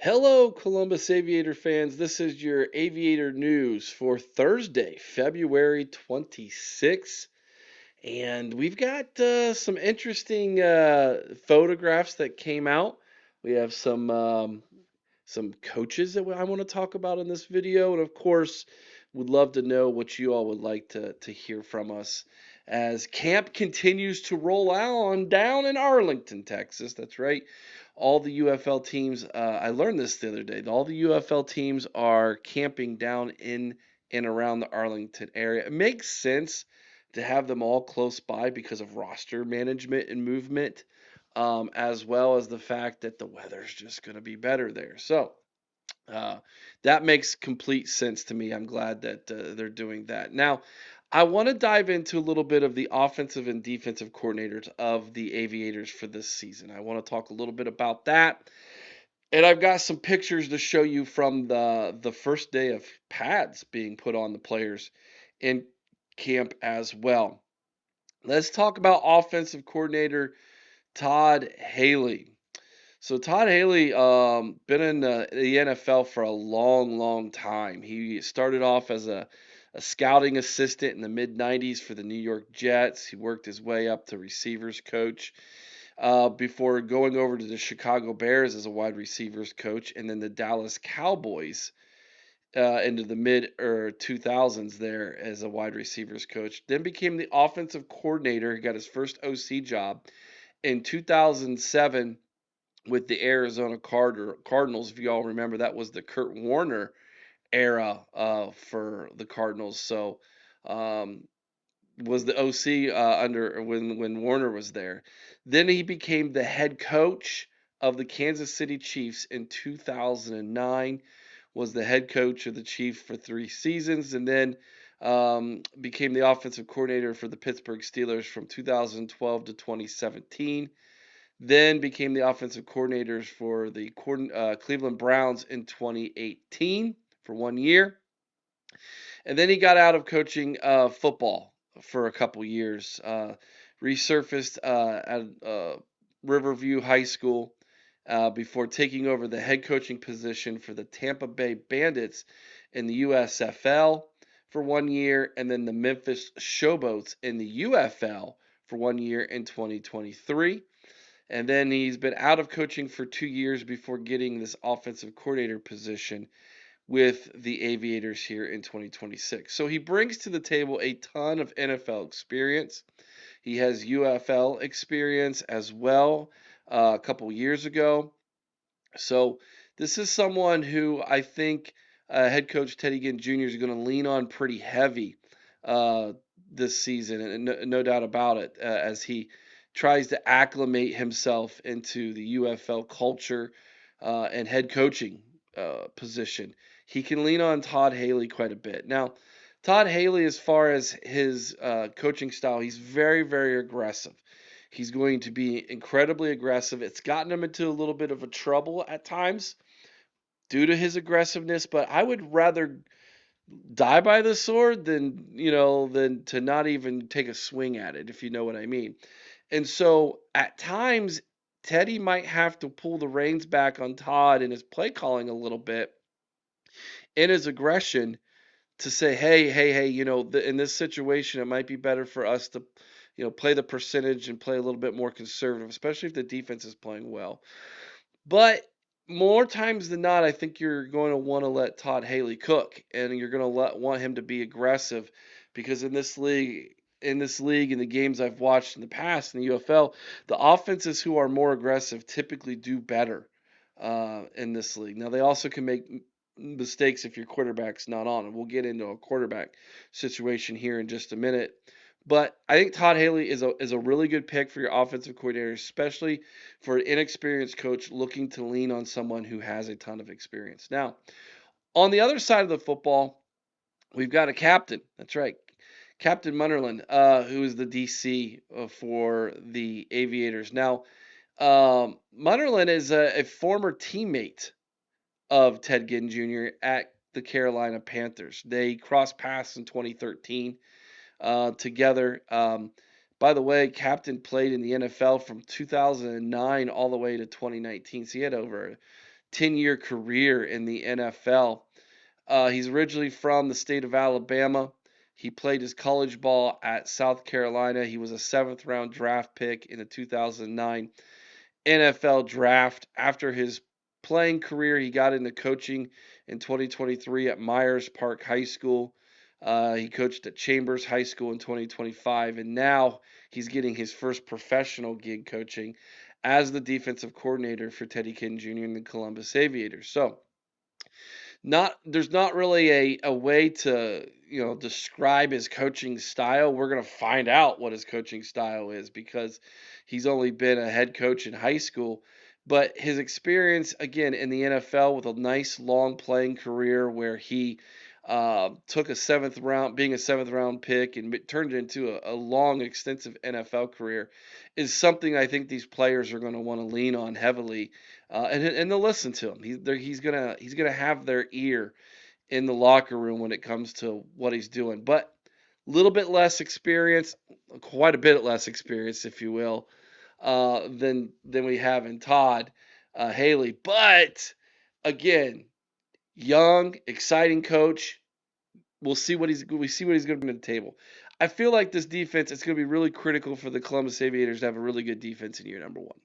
Hello, Columbus Aviator fans. This is your Aviator news for Thursday, February 26th. And we've got some interesting photographs that came out. We have some coaches that I want to talk about in this video. And of course, would love to know what you all would like to hear from us as camp continues to roll on down in Arlington, Texas. That's right. All the UFL teams, I learned this the other day, all the UFL teams are camping down in and around the Arlington area. It makes sense to have them all close by because of roster management and movement, as well as the fact that the weather's just going to be better there. So uh, that makes complete sense to me. I'm glad that they're doing that. Now, I want to dive into a little bit of the offensive and defensive coordinators of the Aviators for this season. I want to talk a little bit about that. And I've got some pictures to show you from the first day of pads being put on the players in camp as well. Let's talk about offensive coordinator Todd Haley. So Todd Haley, been in the NFL for a long, long time. He started off as a scouting assistant in the mid '90s for the New York Jets. He worked his way up to receivers coach before going over to the Chicago Bears as a wide receivers coach, and then the Dallas Cowboys into the mid or 2000s there as a wide receivers coach. Then became the offensive coordinator. He got his first OC job in 2007 with the Arizona Cardinals. If you all remember, that was the Kurt Warner era for the Cardinals. So um, was the OC under when Warner was there. Then he became the head coach of the Kansas City Chiefs in 2009. Was the head coach of the Chiefs for 3 seasons, and then became the offensive coordinator for the Pittsburgh Steelers from 2012 to 2017. Then became the offensive coordinators for the Cleveland Browns in 2018 for 1 year. And then he got out of coaching football for a couple years. Resurfaced at Riverview High School before taking over the head coaching position for the Tampa Bay Bandits in the USFL for 1 year, and then the Memphis Showboats in the UFL for 1 year in 2023. And then he's been out of coaching for 2 years before getting this offensive coordinator position with the Aviators here in 2026. So he brings to the table a ton of NFL experience. He has UFL experience as well a couple years ago. So this is someone who I think head coach Teddy Ginn Jr. is going to lean on pretty heavy uh, this season, and no doubt about it, as he tries to acclimate himself into the UFL culture and head coaching position. He can lean on Todd Haley quite a bit. Now, Todd Haley, as far as his coaching style, he's very, very aggressive. He's going to be incredibly aggressive. It's gotten him into a little bit of a trouble at times due to his aggressiveness, but I would rather die by the sword than to not even take a swing at it, if you know what I mean. And so at times Teddy might have to pull the reins back on Todd in his play calling a little bit, in his aggression, to say, hey, in this situation, it might be better for us to, play the percentage and play a little bit more conservative, especially if the defense is playing well. But more times than not, I think you're going to want to let Todd Haley cook, and you're going to want him to be aggressive, because in the games I've watched in the past in the UFL, the offenses who are more aggressive typically do better in this league. Now they also can make mistakes if your quarterback's not on, and we'll get into a quarterback situation here in just a minute. But I think Todd Haley is a really good pick for your offensive coordinator, especially for an inexperienced coach looking to lean on someone who has a ton of experience. Now, on the other side of the football, we've got a captain. That's right, Captain Munnerlyn, who is the DC for the Aviators. Now, Munnerlyn is a former teammate of Ted Ginn Jr. at the Carolina Panthers. They crossed paths in 2013 together. By the way, Captain played in the NFL from 2009 all the way to 2019. So he had over 10-year career in the NFL. He's originally from the state of Alabama. He played his college ball at South Carolina. He was a seventh round draft pick in the 2009 NFL draft. After his playing career, he got into coaching in 2023 at Myers Park High School. He coached at Chambers High School in 2025, and now he's getting his first professional gig coaching as the defensive coordinator for Teddy Kinn Jr. and the Columbus Aviators. So, there's not really a way to describe his coaching style. We're going to find out what his coaching style is because he's only been a head coach in high school, but his experience again in the NFL with a nice long playing career where he took being a seventh round pick and turned it into a long extensive NFL career is something I think these players are going to want to lean on heavily, and they'll listen to him. He's gonna have their ear in the locker room when it comes to what he's doing. But a little bit less experience, quite a bit less experience, if you will, than we have in Todd Haley. But again, young, exciting coach. We see what he's going to bring to the table. I feel like this defense, it's going to be really critical for the Columbus Aviators to have a really good defense in year number one.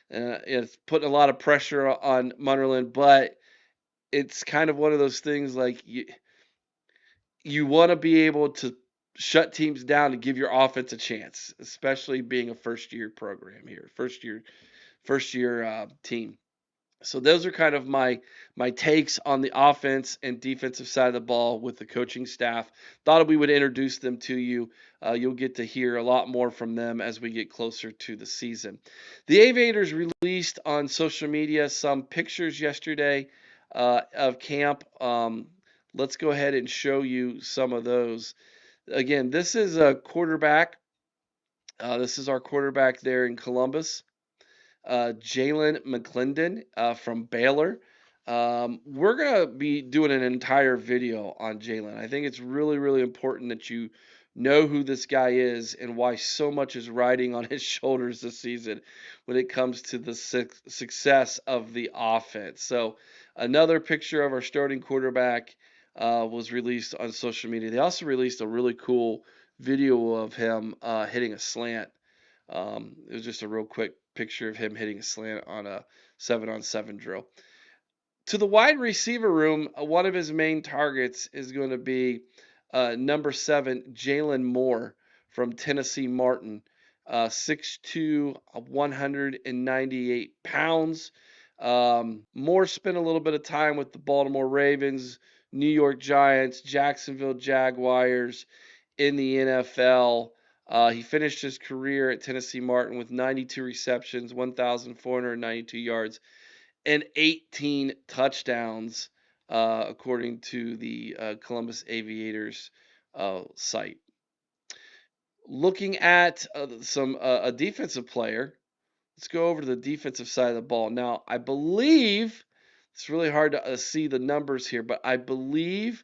It's putting a lot of pressure on Munnerlyn, but it's kind of one of those things like you want to be able to shut teams down and give your offense a chance, especially being a first year program here, first year team. So those are kind of my takes on the offense and defensive side of the ball with the coaching staff. Thought we would introduce them to you. You'll get to hear a lot more from them as we get closer to the season. The Aviators released on social media some pictures yesterday of camp. Let's go ahead and show you some of those. Again, this is a quarterback. This is our quarterback there in Columbus, Jalen McClendon from Baylor. We're going to be doing an entire video on Jalen. I think it's really, really important that you know who this guy is and why so much is riding on his shoulders this season when it comes to the success of the offense. So, another picture of our starting quarterback was released on social media. They also released a really cool video of him hitting a slant. It was just a real quick picture of him hitting a slant on a 7-on-7 drill. To the wide receiver room, one of his main targets is going to be number 7, Jalen Moore from Tennessee Martin, 6'2", 198 pounds. Moore spent a little bit of time with the Baltimore Ravens, New York Giants, Jacksonville Jaguars in the NFL. He finished his career at Tennessee Martin with 92 receptions, 1,492 yards, and 18 touchdowns, according to the Columbus Aviators site. Looking at a defensive player, let's go over to the defensive side of the ball. Now, I believe it's really hard to see the numbers here, but I believe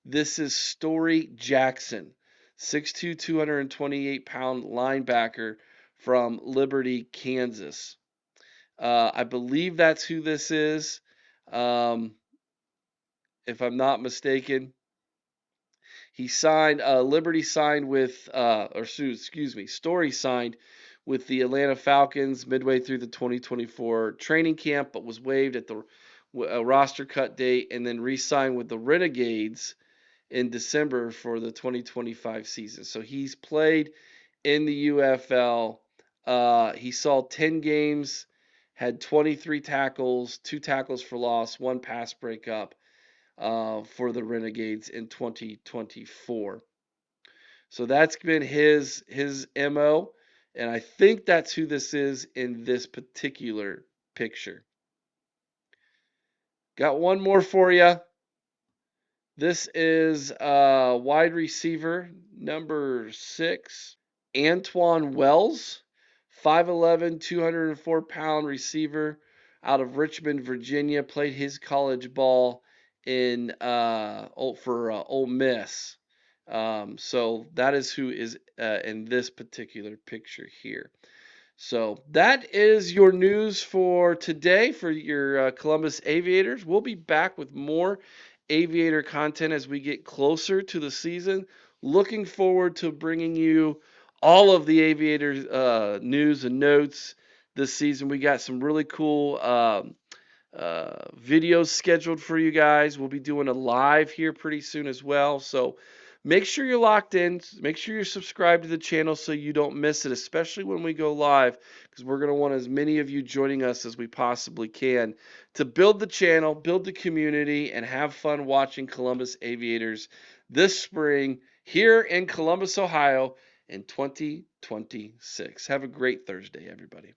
this is Story Jackson, 6'2", 228-pound linebacker from Liberty, Kansas. I believe that's who this is, if I'm not mistaken. He signed, Liberty signed with, Story signed with the Atlanta Falcons midway through the 2024 training camp, but was waived at the roster cut date and then re-signed with the Renegades in December for the 2025 season. So he's played in the UFL. He saw 10 games, had 23 tackles, 2 tackles for loss, 1 pass breakup for the Renegades in 2024. So that's been his MO, and I think that's who this is in this particular picture. Got one more for you. This is wide receiver number 6, Antoine Wells, 5'11", 204-pound receiver out of Richmond, Virginia. Played his college ball for Ole Miss. So that is who is in this particular picture here. So that is your news for today for your Columbus Aviators. We'll be back with more aviator content as we get closer to the season. Looking forward to bringing you all of the aviators news and notes this season. We got some really cool videos scheduled for you guys. We'll be doing a live here pretty soon as well. So make sure you're locked in. Make sure you're subscribed to the channel so you don't miss it, especially when we go live, because we're going to want as many of you joining us as we possibly can to build the channel, build the community, and have fun watching Columbus Aviators this spring here in Columbus, Ohio in 2026. Have a great Thursday, everybody.